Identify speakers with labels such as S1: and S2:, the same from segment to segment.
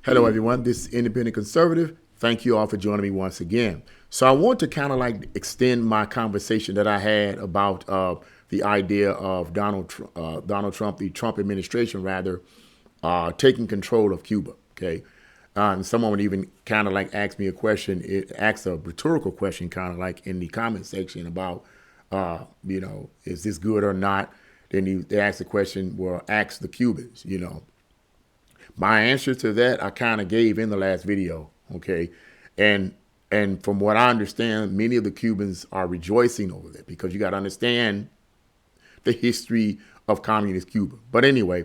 S1: Hello, everyone. This is Independent Conservative. Thank you all for joining me once again. So I want to kind of like extend my conversation that I had about the idea of Donald Trump, the Trump administration, rather, taking control of Cuba. Okay. And someone would even kind of like ask me a question, ask a rhetorical question, kind of like in the comment section about, is this good or not? Then they ask the question, well, ask the Cubans. My answer to that I kind of gave in the last video, okay? And from what I understand, many of the Cubans are rejoicing over that because you got to understand the history of communist Cuba. But anyway,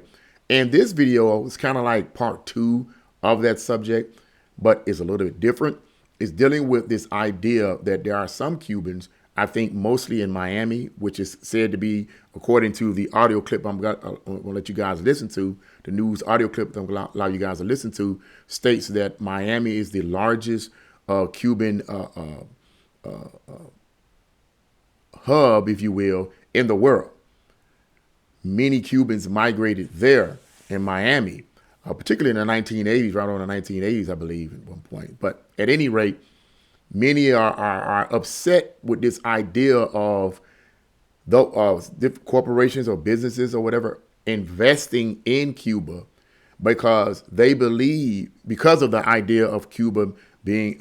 S1: in this video, it's kind of like part 2 of that subject, but it's a little bit different. It's dealing with this idea that there are some Cubans, I think mostly in Miami, which is said to be, according to the audio clip I'm going to let you guys listen to, the news audio clip that I'm going to allow you guys to listen to, states that Miami is the largest Cuban hub, if you will, in the world. Many Cubans migrated there in Miami, particularly in the 1980s, right around the 1980s, I believe, at one point. But at any rate, many are upset with this idea of different corporations or businesses or whatever investing in Cuba because they believe, because of the idea of Cuba being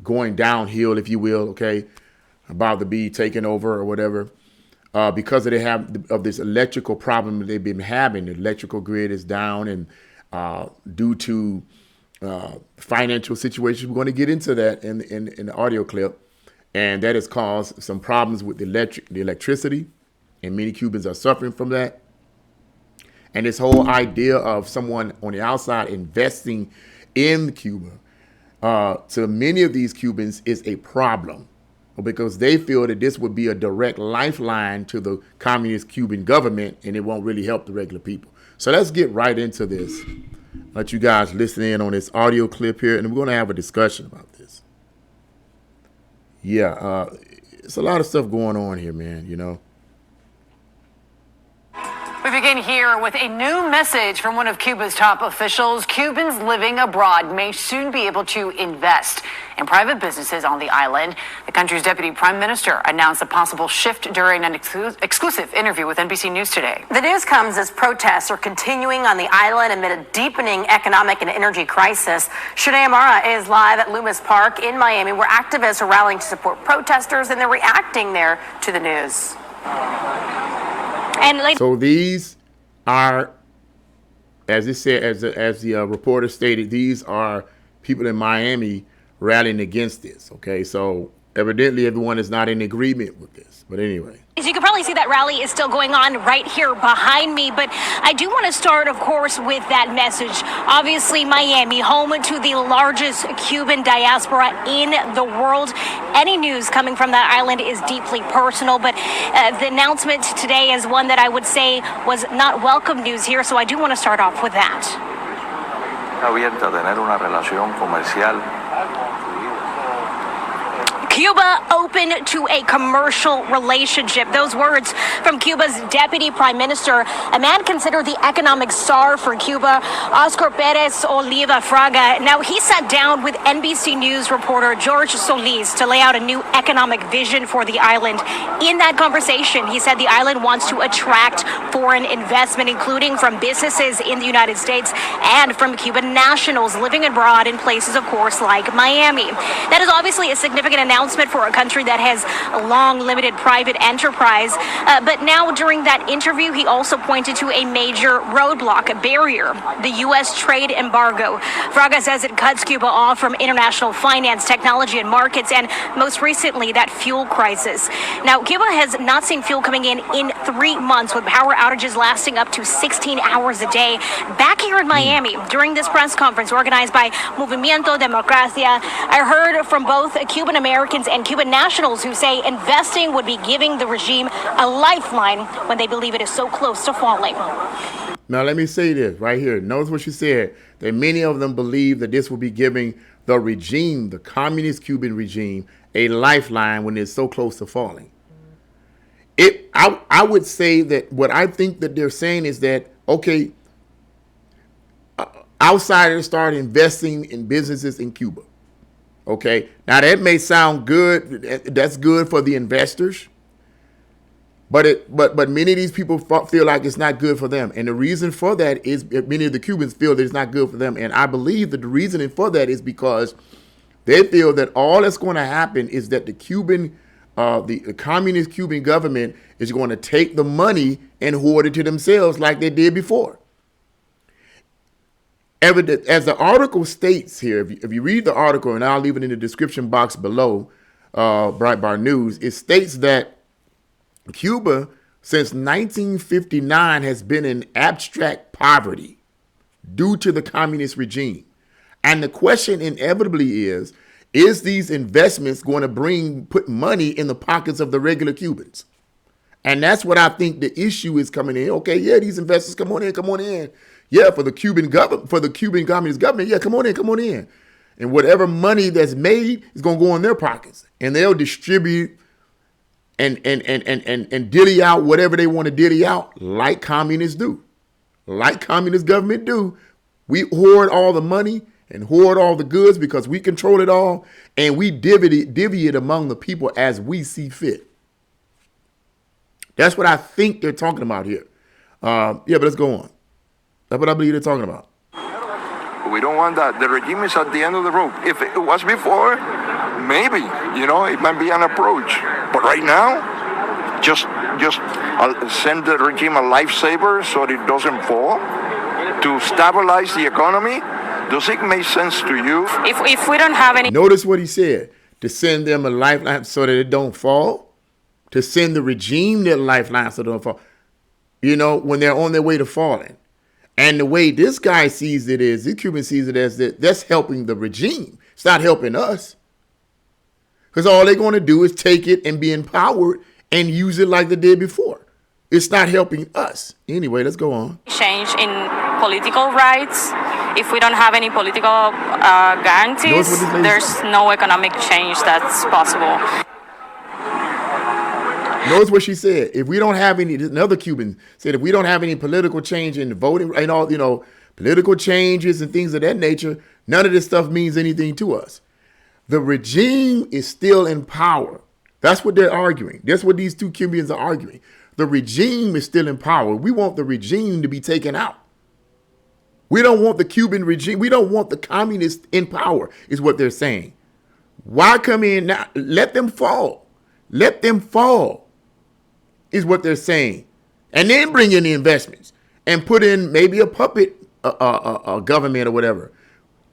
S1: going downhill, if you will, okay, about to be taken over or whatever, because of this electrical problem that they've been having. The electrical grid is down, and due to financial situations, we're going to get into that in the audio clip, and that has caused some problems with the electricity, and many Cubans are suffering from that. And this whole idea of someone on the outside investing in Cuba, to many of these Cubans is a problem because they feel that this would be a direct lifeline to the communist Cuban government and it won't really help the regular people. So let's get right into this. Let you guys listen in on this audio clip here, and we're going to have a discussion about this. Yeah, it's a lot of stuff going on here, man,
S2: We begin here with a new message from one of Cuba's top officials. Cubans living abroad may soon be able to invest in private businesses on the island. The country's deputy prime minister announced a possible shift during an exclusive interview with NBC News today.
S3: The news comes as protests are continuing on the island amid a deepening economic and energy crisis. Shanae Amara is live at Loomis Park in Miami, where activists are rallying to support protesters, and they're reacting there to the news.
S1: So these are, as it said, as the reporter stated, these are people in Miami rallying against this. Okay, so evidently everyone is not in agreement with this. But anyway.
S4: As you can probably see, that rally is still going on right here behind me. But I do want to start, of course, with that message. Obviously, Miami, home to the largest Cuban diaspora in the world. Any news coming from that island is deeply personal. But the announcement today is one that I would say was not welcome news here. So I do want to start off with that.
S5: Abierta, tener una relación comercial.
S4: Cuba open to a commercial relationship. Those words from Cuba's deputy prime minister, a man considered the economic czar for Cuba, Oscar Perez Oliva Fraga. Now, he sat down with NBC News reporter George Solis to lay out a new economic vision for the island. In that conversation, he said the island wants to attract foreign investment, including from businesses in the United States and from Cuban nationals living abroad in places, of course, like Miami. That is obviously a significant announcement for a country that has a long limited private enterprise. But now during that interview, he also pointed to a major roadblock, a barrier, the U.S. trade embargo. Fraga says it cuts Cuba off from international finance, technology, and markets, and most recently, that fuel crisis. Now, Cuba has not seen fuel coming in 3 months, with power outages lasting up to 16 hours a day. Back here in Miami, during this press conference organized by Movimiento Democracia, I heard from both Cuban Americans and Cuban nationals who say investing would be giving the regime a lifeline when they believe it is so close to falling.
S1: Now, let me say this right here. Notice what she said, that many of them believe that this will be giving the regime, the communist Cuban regime, a lifeline when it's so close to falling. I would say that what I think that they're saying is that, okay, outsiders start investing in businesses in Cuba. Okay, now that may sound good. That's good for the investors, but many of these people feel like it's not good for them, and the reason for that is many of the Cubans feel that it's not good for them, and I believe that the reasoning for that is because they feel that all that's going to happen is that the communist Cuban government is going to take the money and hoard it to themselves like they did before. As the article states here, if you read the article, and I'll leave it in the description box below, Breitbart News, it states that Cuba, since 1959, has been in abstract poverty due to the communist regime. And the question inevitably is these investments going to put money in the pockets of the regular Cubans? And that's what I think the issue is coming in. Okay, yeah, these investors, come on in. Yeah, for the Cuban communist government, yeah, come on in. And whatever money that's made is going to go in their pockets, and they'll distribute and dilly out whatever they want to dilly out, like communists do, like communist government do. We hoard all the money and hoard all the goods because we control it all, and we divvy it among the people as we see fit. That's what I think they're talking about here. But let's go on. That's what I believe they're talking about.
S5: We don't want that. The regime is at the end of the rope. If it was before, maybe, it might be an approach. But right now, just send the regime a lifesaver so it doesn't fall to stabilize the economy. Does it make sense to you?
S4: If we don't have any...
S1: Notice what he said. To send them a lifeline so that it don't fall. To send the regime their lifeline so they don't fall. When they're on their way to falling. And the way this guy sees it is, the Cuban sees it as that's helping the regime. It's not helping us. Because all they're going to do is take it and be empowered and use it like they did before. It's not helping us. Anyway, let's go on.
S4: Change in political rights. If we don't have any political guarantees, there's no economic change that's possible.
S1: Notice what she said. If we don't have any, another Cuban said, if we don't have any political change in the voting and all, political changes and things of that nature, none of this stuff means anything to us. The regime is still in power. That's what they're arguing. That's what these two Cubans are arguing. The regime is still in power. We want the regime to be taken out. We don't want the Cuban regime. We don't want the communists in power, is what they're saying. Why come in now? Let them fall. Let them fall. Is what they're saying. And then bring in the investments and put in maybe a puppet government or whatever.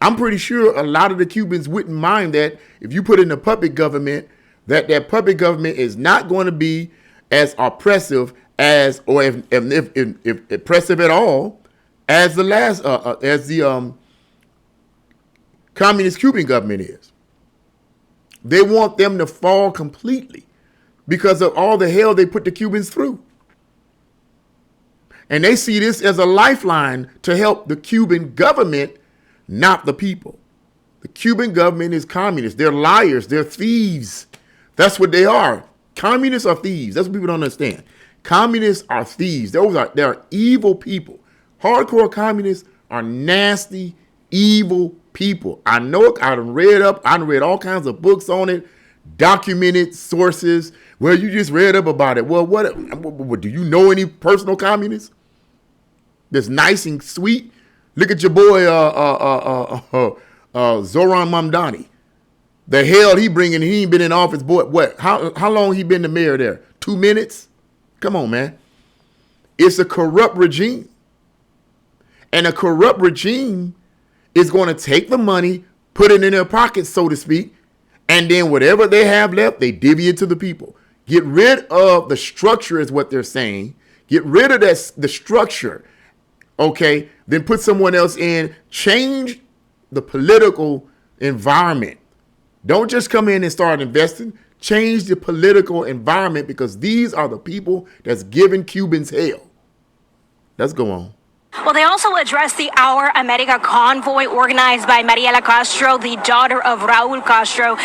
S1: I'm pretty sure a lot of the Cubans wouldn't mind that if you put in a puppet government, that puppet government is not going to be as oppressive as, or if oppressive at all, as the communist Cuban government is. They want them to fall completely, because of all the hell they put the Cubans through. And they see this as a lifeline to help the Cuban government, not the people. The Cuban government is communist. They're liars. They're thieves. That's what they are. Communists are thieves. That's what people don't understand. Communists are thieves. They're evil people. Hardcore communists are nasty, evil people. I know it. I've read all kinds of books on it, documented sources. Well, you just read up about it. Well, what do you know any personal communists that's nice and sweet? Look at your boy Zoran Mamdani. The hell he bringing? He ain't been in office. Boy, what? How long he been the mayor there? 2 minutes? Come on, man. It's a corrupt regime, and a corrupt regime is going to take the money, put it in their pockets, so to speak, and then whatever they have left, they divvy it to the people. Get rid of the structure is what they're saying. Get rid of the structure, okay? Then put someone else in. Change the political environment. Don't just come in and start investing. Change the political environment, because these are the people that's giving Cubans hell. Let's go on.
S4: Well, they also addressed the Our America convoy organized by Mariela Castro, the daughter of Raul Castro.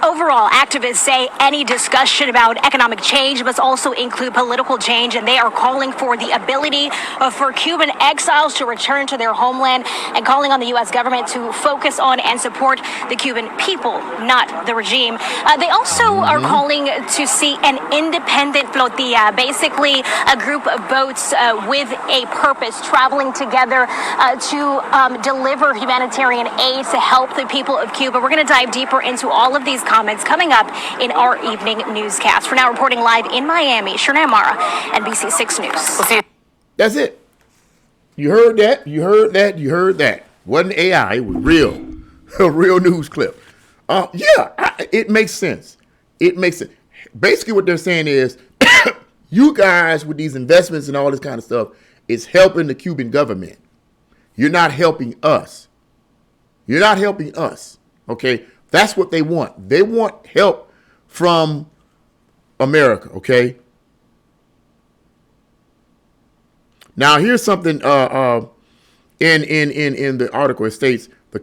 S4: Overall, activists say any discussion about economic change must also include political change, and they are calling for the ability for Cuban exiles to return to their homeland and calling on the U.S. government to focus on and support the Cuban people, not the regime. They also are calling to see an independent flotilla, basically a group of boats with a purpose, traveling together to deliver humanitarian aid to help the people of Cuba. We're going to dive deeper into all of these comments coming up in our evening newscast. For now, reporting live in Miami, Shernay Amara, NBC 6 News.
S2: We'll see you.
S1: That's it. You heard that. You heard that. You heard that. Wasn't AI. It was real. A real news clip. It makes sense. It makes it. Basically, what they're saying is, you guys with these investments and all this kind of stuff is helping the Cuban government. You're not helping us. You're not helping us. Okay? That's what they want. They want help from America. Okay? Now, here's something in the article. It states, the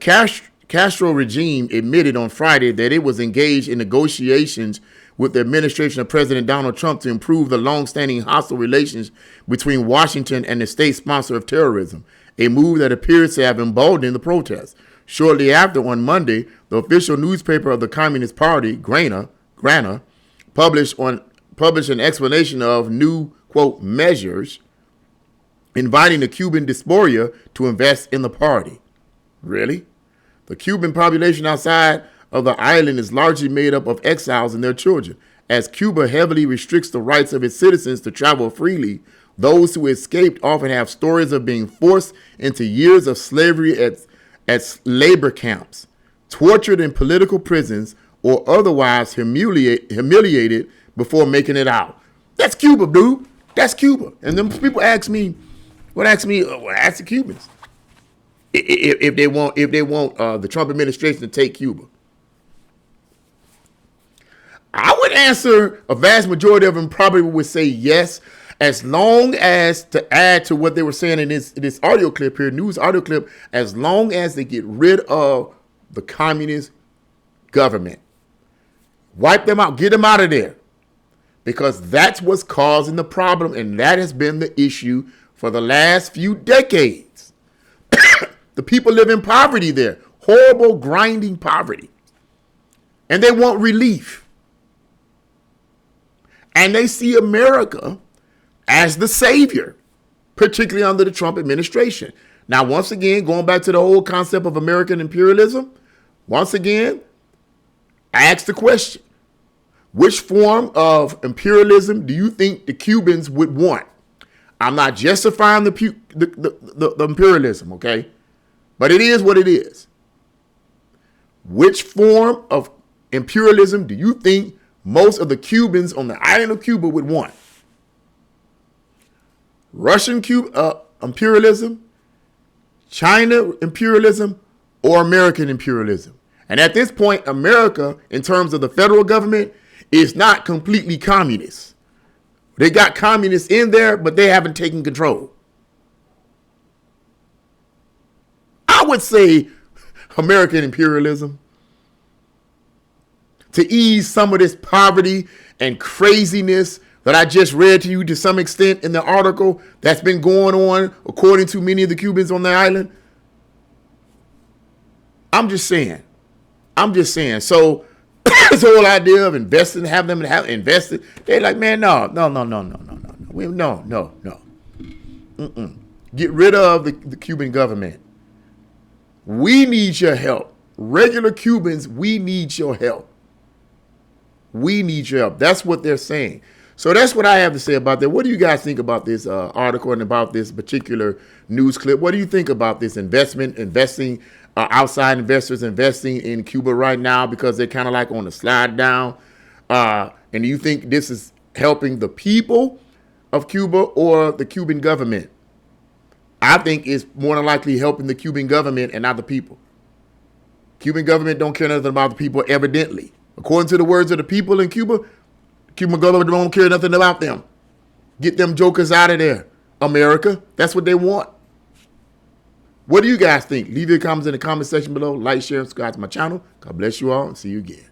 S1: Castro regime admitted on Friday that it was engaged in negotiations with the administration of President Donald Trump to improve the long-standing hostile relations between Washington and the state sponsor of terrorism, a move that appears to have emboldened the protests. Shortly after, on Monday, the official newspaper of the Communist Party, Grana, published an explanation of new, quote, measures inviting the Cuban diaspora to invest in the party. Really? The Cuban population outside of the island is largely made up of exiles and their children. As Cuba heavily restricts the rights of its citizens to travel freely, those who escaped often have stories of being forced into years of slavery at labor camps, tortured in political prisons, or otherwise humiliated before making it out. That's Cuba, dude. That's Cuba. And then people ask the Cubans if they want the Trump administration to take Cuba. I would answer a vast majority of them probably would say yes, as long as, to add to what they were saying in this audio clip here, news audio clip, as long as they get rid of the communist government. Wipe them out, get them out of there. Because that's what's causing the problem, and that has been the issue for the last few decades. The people live in poverty there, horrible, grinding poverty. And they want relief. And they see America as the savior, particularly under the Trump administration. Now, once again, going back to the whole concept of American imperialism, once again, I ask the question, which form of imperialism do you think the Cubans would want? I'm not justifying the imperialism, okay? But it is what it is. Which form of imperialism do you think most of the Cubans on the island of Cuba would want? Russian imperialism, China imperialism, or American imperialism? And at this point, America, in terms of the federal government, is not completely communist. They got communists in there, but they haven't taken control. I would say American imperialism, to ease some of this poverty and craziness that I just read to you to some extent in the article that's been going on, according to many of the Cubans on the island. I'm just saying. So this whole idea of investing, have them invested, they're like, man, no. Get rid of the Cuban government. We need your help. Regular Cubans, we need your help. We need your help. That's what they're saying. So that's what I have to say about that. What do you guys think about this article and about this particular news clip? What do you think about this investing, outside investors investing in Cuba right now because they're kind of like on the slide down? And do you think this is helping the people of Cuba or the Cuban government? I think it's more than likely helping the Cuban government and not the people. Cuban government don't care nothing about the people, evidently. According to the words of the people in Cuba, Cuban government don't care nothing about them. Get them jokers out of there, America. That's what they want. What do you guys think? Leave your comments in the comment section below. Like, share, and subscribe to my channel. God bless you all and see you again.